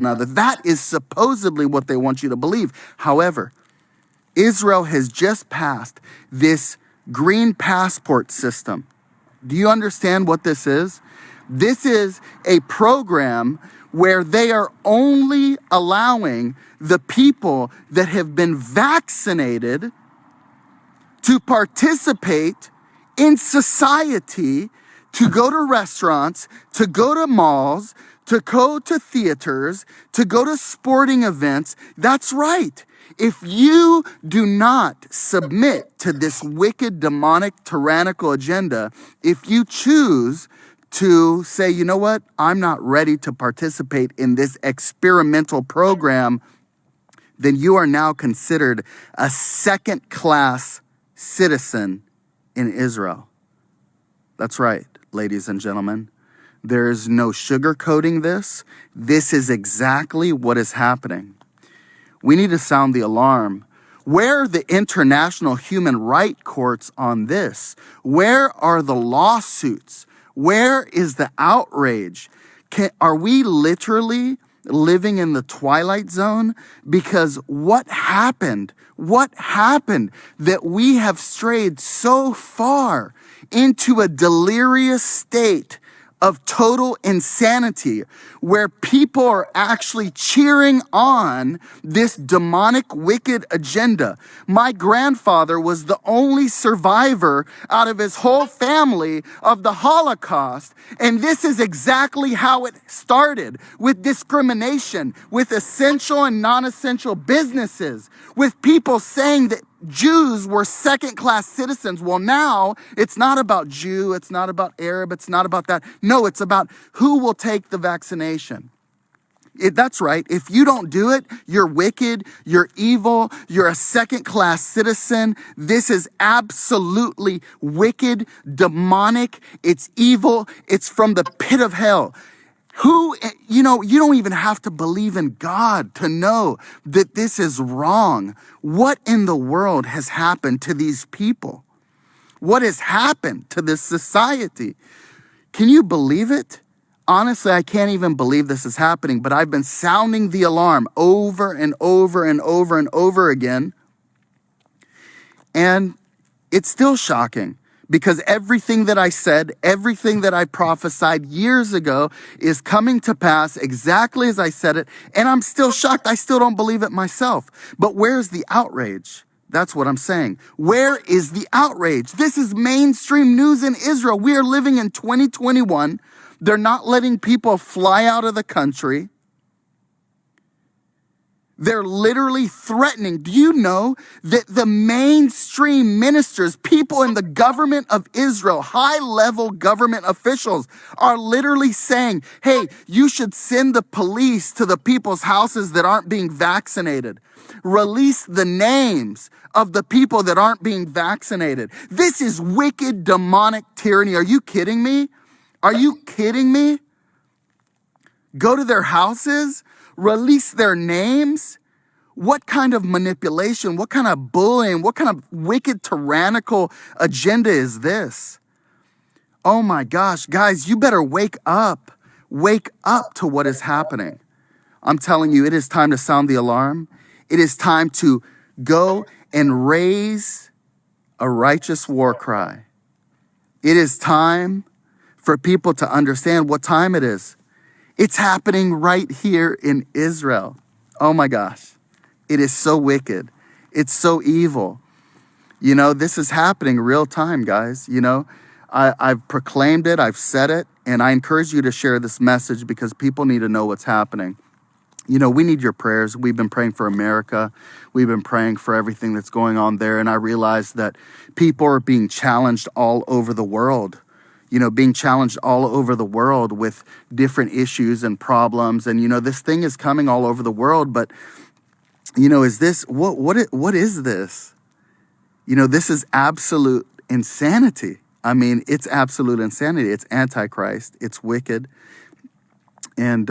another. That is supposedly what they want you to believe. However, Israel has just passed this green passport system. Do you understand what this is? This is a program where they are only allowing the people that have been vaccinated to participate in society, to go to restaurants, to go to malls, to go to theaters, to go to sporting events. That's right. If you do not submit to this wicked, demonic, tyrannical agenda, if you choose to say, you know what, I'm not ready to participate in this experimental program, then you are now considered a second-class citizen in Israel. That's right, ladies and gentlemen. There is no sugarcoating this. This is exactly what is happening. We need to sound the alarm. Where are the international human rights courts on this? Where are the lawsuits? Where is the outrage? Are we literally living in the twilight zone? Because what happened? What happened that we have strayed so far into a delirious state of total insanity, where people are actually cheering on this demonic, wicked agenda? My grandfather was the only survivor out of his whole family of the Holocaust, and this is exactly how it started, with discrimination, with essential and non-essential businesses, with people saying that Jews were second-class citizens. Well, now it's not about Jew, it's not about Arab, it's not about that. No, it's about who will take the vaccination. That's right. If you don't do it, you're wicked, you're evil, you're a second-class citizen. This is absolutely wicked, demonic, it's evil, it's from the pit of hell. You don't even have to believe in God to know that this is wrong. What in the world has happened to these people? What has happened to this society? Can you believe it? Honestly, I can't even believe this is happening, but I've been sounding the alarm over and over and over and over again. And it's still shocking. Because everything that I said, everything that I prophesied years ago is coming to pass exactly as I said it. And I'm still shocked. I still don't believe it myself. But where's the outrage? That's what I'm saying. Where is the outrage? This is mainstream news in Israel. We are living in 2021. They're not letting people fly out of the country. They're literally threatening. Do you know that the mainstream ministers, people in the government of Israel, high-level government officials, are literally saying, hey, you should send the police to the people's houses that aren't being vaccinated. Release the names of the people that aren't being vaccinated. This is wicked, demonic tyranny. Are you kidding me? Are you kidding me? Go to their houses? Release their names? What kind of manipulation, what kind of bullying, what kind of wicked, tyrannical agenda is this? Oh my gosh, guys, you better wake up. Wake up to what is happening. I'm telling you, it is time to sound the alarm. It is time to go and raise a righteous war cry. It is time for people to understand what time it is. It's happening right here in Israel. Oh my gosh. It is so wicked. It's so evil. This is happening real time, guys. I've proclaimed it. I've said it. And I encourage you to share this message because people need to know what's happening. We need your prayers. We've been praying for America. We've been praying for everything that's going on there. And I realize that people are being challenged all over the world. Being challenged all over the world with different issues and problems. And, this thing is coming all over the world. But, is this, what is this? This is absolute insanity. I mean, it's absolute insanity. It's Antichrist. It's wicked. And,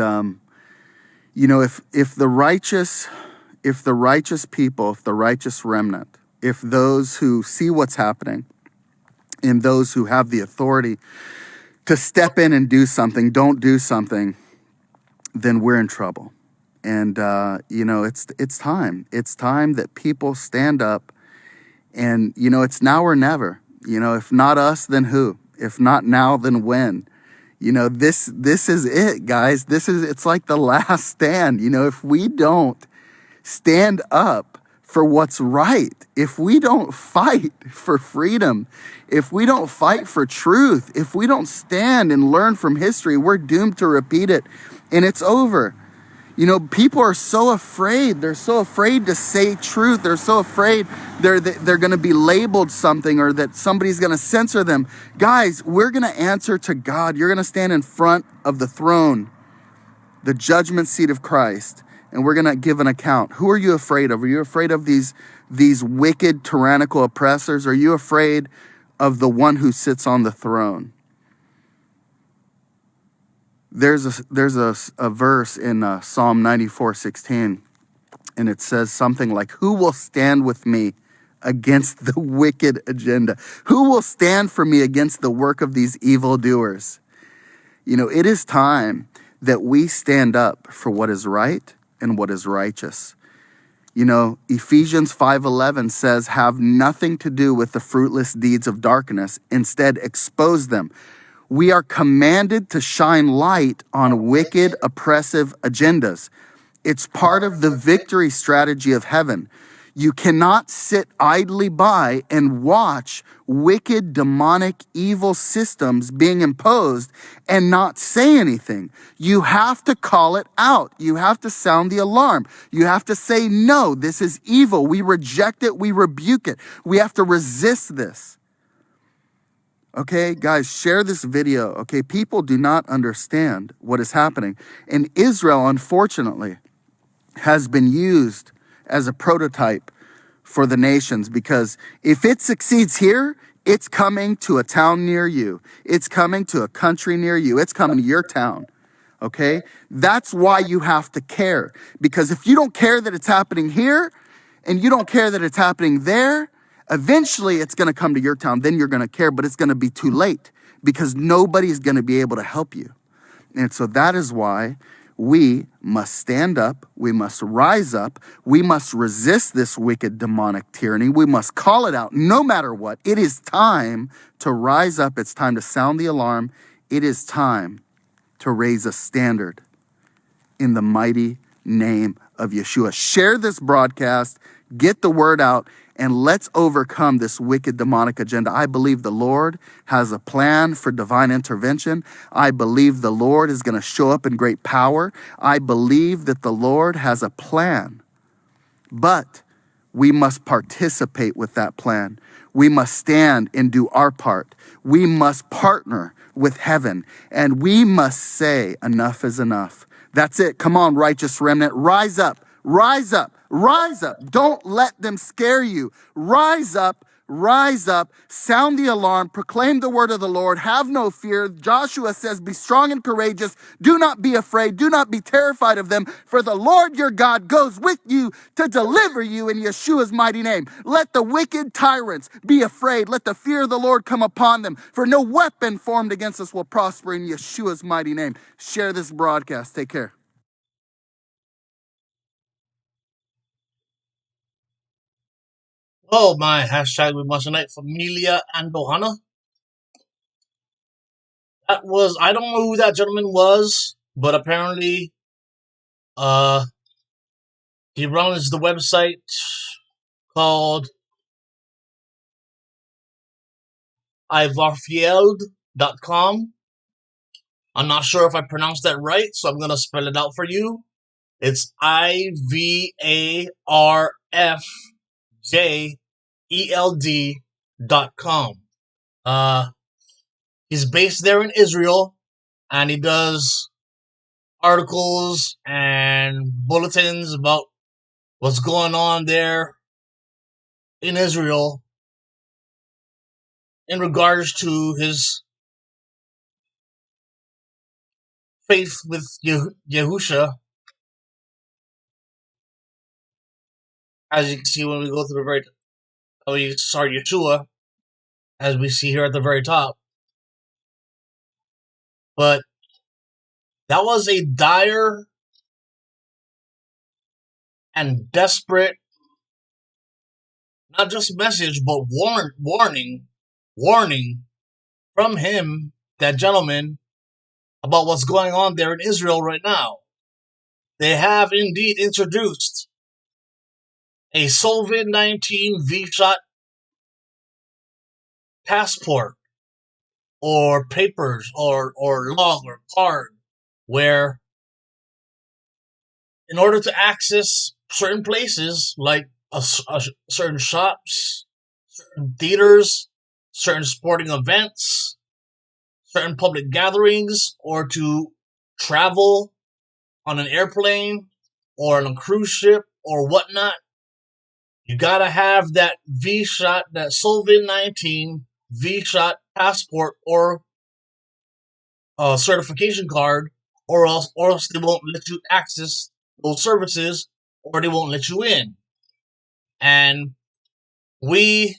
if the righteous people, if the righteous remnant, if those who see what's happening, and those who have the authority to step in and do something, don't do something, then we're in trouble. And it's time. It's time that people stand up, and it's now or never. If not us, then who? If not now, then when? This is it, guys. It's like the last stand. If we don't stand up for what's right, if we don't fight for freedom, if we don't fight for truth, if we don't stand and learn from history, we're doomed to repeat it, and it's over. People are so afraid. They're so afraid to say truth. They're so afraid they're going to be labeled something, or that somebody's going to censor them. Guys, we're going to answer to God. You're going to stand in front of the throne, the judgment seat of Christ, and we're going to give an account. Who are you afraid of? Are you afraid of these wicked, tyrannical oppressors? Are you afraid of the one who sits on the throne? There's a verse in Psalm 94:16, and it says something like, "Who will stand with me against the wicked agenda? Who will stand for me against the work of these evildoers?" It is time that we stand up for what is right and what is righteous. Ephesians 5:11 says, "Have nothing to do with the fruitless deeds of darkness. Instead, expose them." We are commanded to shine light on wicked, oppressive agendas. It's part of the victory strategy of heaven. You cannot sit idly by and watch wicked, demonic, evil systems being imposed and not say anything. You have to call it out. You have to sound the alarm. You have to say, no, this is evil. We reject it. We rebuke it. We have to resist this. Okay, guys, share this video. Okay, people do not understand what is happening. And Israel, unfortunately, has been used as a prototype for the nations, because if it succeeds here, it's coming to a town near you. It's coming to a country near you. It's coming to your town. Okay, that's why you have to care. Because if you don't care that it's happening here, and you don't care that it's happening there, eventually it's going to come to your town. Then you're going to care, but it's going to be too late, because nobody's going to be able to help you. And so that is why we must stand up. We must rise up. We must resist this wicked, demonic tyranny. We must call it out no matter what. It is time to rise up. It's time to sound the alarm. It is time to raise a standard in the mighty name of Yeshua. Share this broadcast. Get the word out, and let's overcome this wicked, demonic agenda. I believe the Lord has a plan for divine intervention. I believe the Lord is going to show up in great power. I believe that the Lord has a plan, but we must participate with that plan. We must stand and do our part. We must partner with heaven, and we must say, enough is enough. That's it. Come on, righteous remnant. Rise up. Rise up. Rise up. Don't let them scare you. Rise up. Rise up. Sound the alarm. Proclaim the word of the Lord. Have no fear. Joshua says, be strong and courageous. Do not be afraid. Do not be terrified of them. For the Lord your God goes with you to deliver you in Yeshua's mighty name. Let the wicked tyrants be afraid. Let the fear of the Lord come upon them. For no weapon formed against us will prosper in Yeshua's mighty name. Share this broadcast. Take care. Oh, my hashtag WeStillMUSTunite Familia and Ohana. That was, I don't know who that gentleman was, but apparently uh he runs the website called ivarfield.com. I'm not sure if I pronounced that right, so I'm gonna spell it out for you. It's IVARFJELD.com. He's based there in Israel, and he does articles and bulletins about what's going on there in Israel in regards to his faith with Yahusha. As you can see when we go to the very, Yeshua, as we see here at the very top. But that was a dire and desperate, not just message, but warning from him, that gentleman, about what's going on there in Israel right now. They have indeed introduced a COVID-19 V-shot passport or papers or log or card, where in order to access certain places like certain shops, certain theaters, certain sporting events, certain public gatherings, or to travel on an airplane or on a cruise ship or whatnot, you gotta have that V-shot, that COVID-19 V-shot passport or certification card, or else they won't let you access those services, or they won't let you in. And we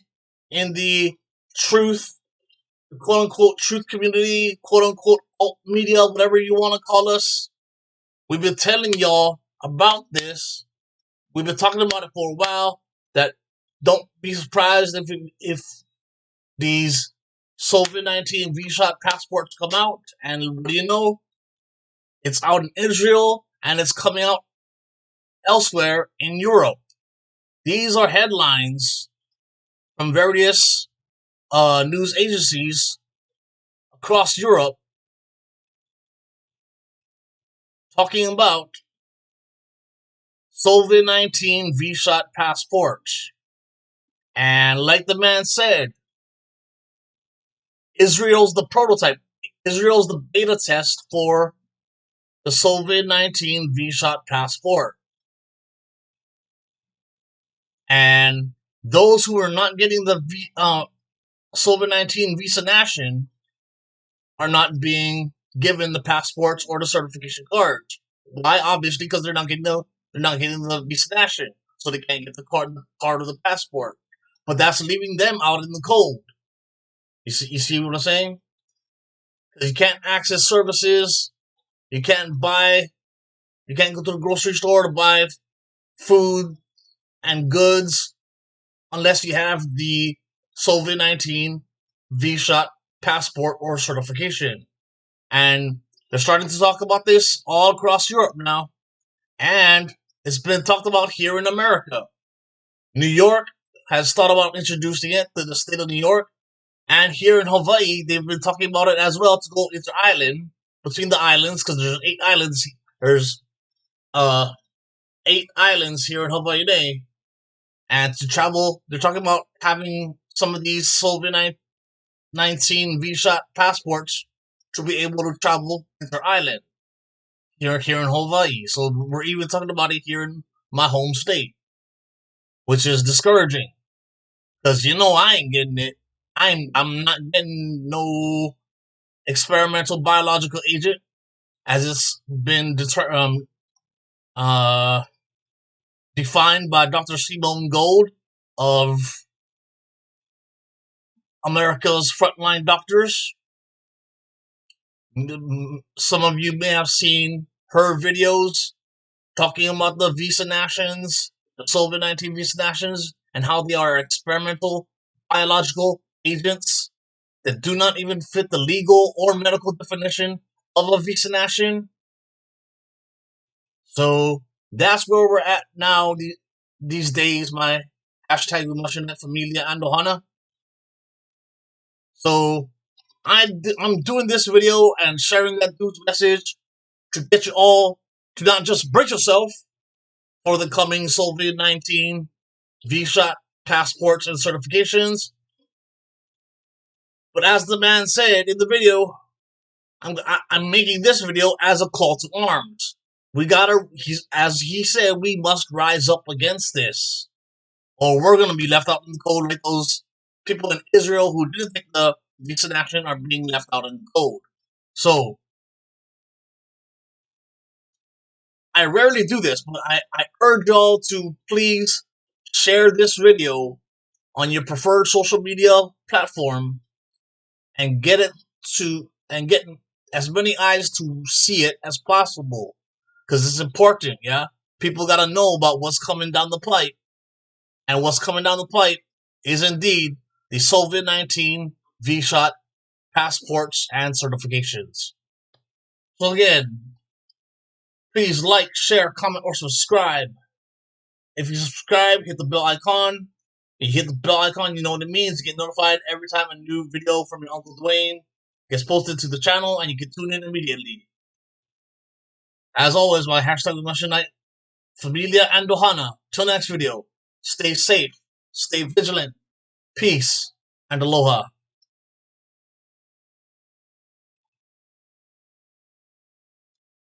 in the truth, quote unquote truth community, quote unquote alt media, whatever you want to call us, we've been telling y'all about this. We've been talking about it for a while. That don't be surprised if these COVID-19 V-shot passports come out. And what do you know? It's out in Israel and it's coming out elsewhere in Europe. These are headlines from various news agencies across Europe talking about COVID-19 V-shot passports. And like the man said, Israel's the prototype. Israel's the beta test for the COVID-19 V-shot passport. And those who are not getting the COVID-19 Vaccination are not being given the passports or the certification cards. Why? Obviously, because they're not getting the Vaccination, so they can't get the card or the passport. But that's leaving them out in the cold. You see what I'm saying? Because you can't access services, you can't go to the grocery store to buy food and goods unless you have the COVID-19 V-shot passport or certification. And they're starting to talk about this all across Europe now. And it's been talked about here in America. New York has thought about introducing it to the state of New York. And here in Hawaii, they've been talking about it as well, to go inter-island, between the islands, because there's 8 islands. There's 8 islands here in Hawaii. And to travel, they're talking about having some of these COVID-19 V-shot passports to be able to travel inter-island here in Hawaii. So we're even talking about it here in my home state, which is discouraging, because I ain't getting it. I'm not getting no experimental biological agent, as it's been defined by Dr. Simone Gold of America's Frontline Doctors. Some of you may have seen her videos talking about the Vacinations, the COVID-19 Vacinations, and how they are experimental biological agents that do not even fit the legal or medical definition of a vaccination. So that's where we're at now these days, my hashtag WeStillMUSTunite Familia and Ohana. So I'm doing this video and sharing that dude's message to get you all to not just brace yourself for the coming COVID-19 V-shot passports and certifications, but as the man said in the video, I'm making this video as a call to arms. As he said, we must rise up against this, or we're going to be left out in the cold like those people in Israel who didn't take the vaccination are being left out in the cold. So, I rarely do this, but I urge y'all to please share this video on your preferred social media platform and get as many eyes to see it as possible, because it's important, yeah? People got to know about what's coming down the pipe. And what's coming down the pipe is indeed the COVID-19 V-shot passports and certifications. So again, please like, share, comment, or subscribe. If you subscribe, hit the bell icon. If you hit the bell icon, you know what it means. You get notified every time a new video from your Uncle Dwayne gets posted to the channel, and you can tune in immediately. As always, my #WeStillMUSTunite, Familia and Ohana. Till next video, stay safe, stay vigilant, peace, and aloha.